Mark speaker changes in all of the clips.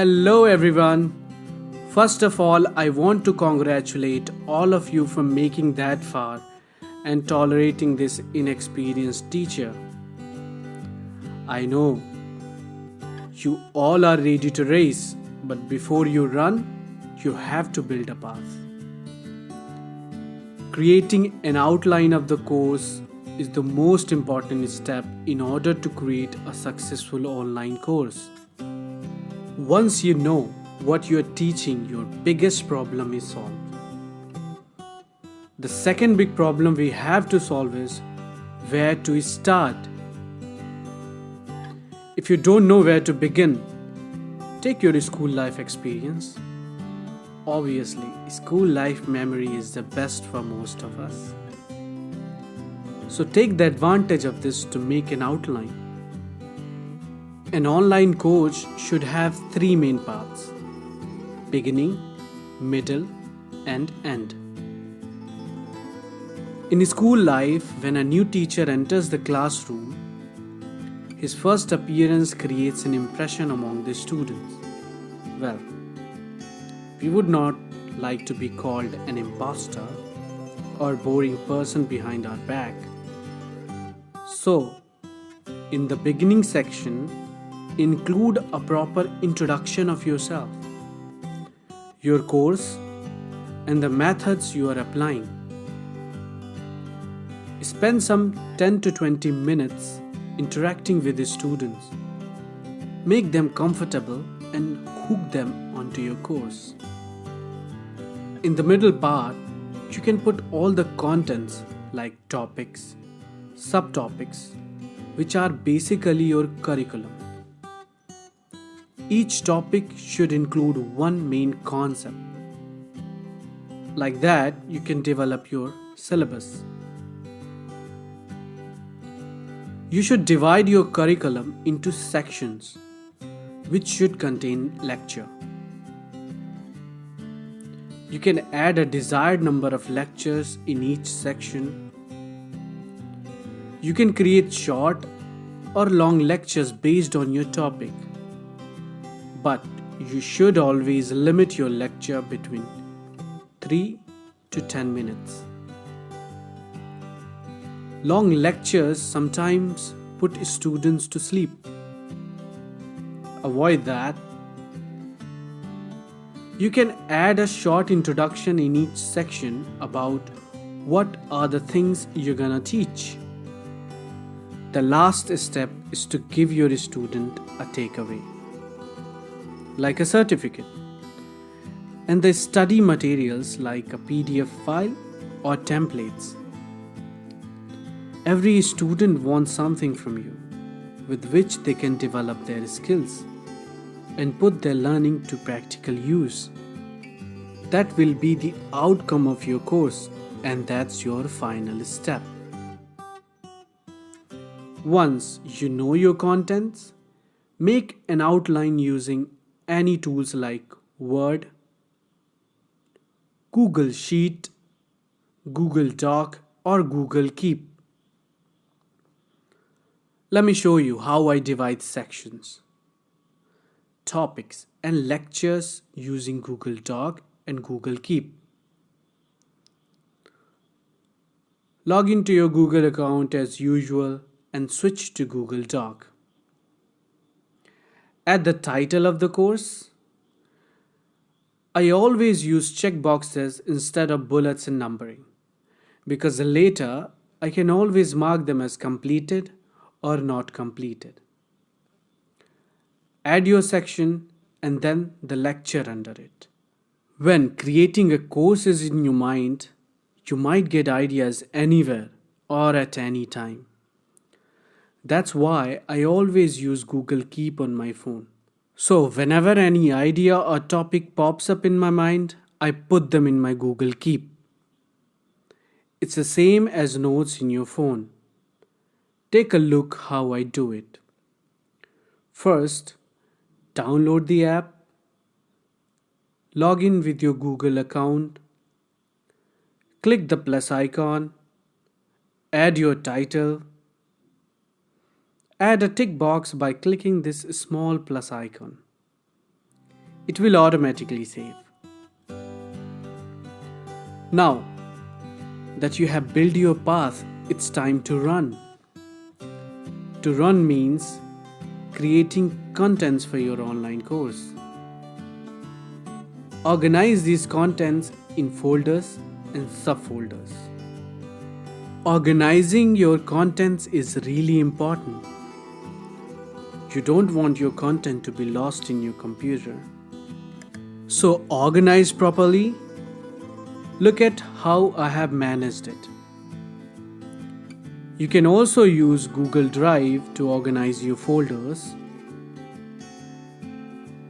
Speaker 1: Hello, everyone. First of all, I want to congratulate all of you for making that far and tolerating this inexperienced teacher. I know you all are ready to race, but before you run, you have to build a path. Creating an outline of the course is the most important step in order to create a successful online course. Once you know what you are teaching, your biggest problem is solved. The second big problem we have to solve is where to start. If you don't know where to begin, take your school life experience. Obviously, school life memory is the best for most of us. So take the advantage of this to make an outline. An online course should have three main parts: beginning, middle, and end. In school life, when a new teacher enters the classroom, his first appearance creates an impression among the students. Well, we would not like to be called an imposter or boring person behind our back. So, in the beginning section, include a proper introduction of yourself, your course, and the methods you are applying. Spend some 10 to 20 minutes interacting with the students. Make them comfortable and hook them onto your course. In the middle part, you can put all the contents like topics, subtopics, which are basically your curriculum. Each topic should include one main concept. Like that, you can develop your syllabus. You should divide your curriculum into sections, which should contain lecture. You can add a desired number of lectures in each section. You can create short or long lectures based on your topic. But you should always limit your lecture between 3 to 10 minutes. Long lectures sometimes put students to sleep. Avoid that. You can add a short introduction in each section about what are the things you're gonna teach. The last step is to give your student a takeaway, like a certificate, and the study materials like a PDF file or templates. Every student wants something from you with which they can develop their skills and put their learning to practical use. That will be the outcome of your course, and that's your final step. Once you know your contents, make an outline using any tools like Word, Google Sheet, Google Doc, or Google Keep. Let me show you how I divide sections, topics, and lectures using Google Doc and Google Keep. Log into your Google account as usual and switch to Google Doc. At the title of the course, I always use checkboxes instead of bullets and numbering, because later I can always mark them as completed or not completed. Add your section and then the lecture under it. When creating a course is in your mind, you might get ideas anywhere or at any time. That's why I always use Google Keep on my phone. So whenever any idea or topic pops up in my mind, I put them in my Google Keep. It's the same as notes in your phone. Take a look how I do it. First, download the app, log in with your Google account, click the plus icon, add your title, add a tick box by clicking this small plus icon. it will automatically save. Now that you have built your path, it's time to run. To run means creating contents for your online course. Organize these contents in folders and subfolders. Organizing your contents is really important. You don't want your content to be lost in your computer. So organize properly. Look at how I have managed it. You can also use Google Drive to organize your folders.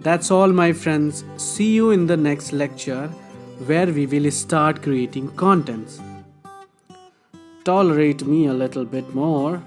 Speaker 1: That's all, my friends. See you in the next lecture where we will start creating contents. Tolerate me a little bit more.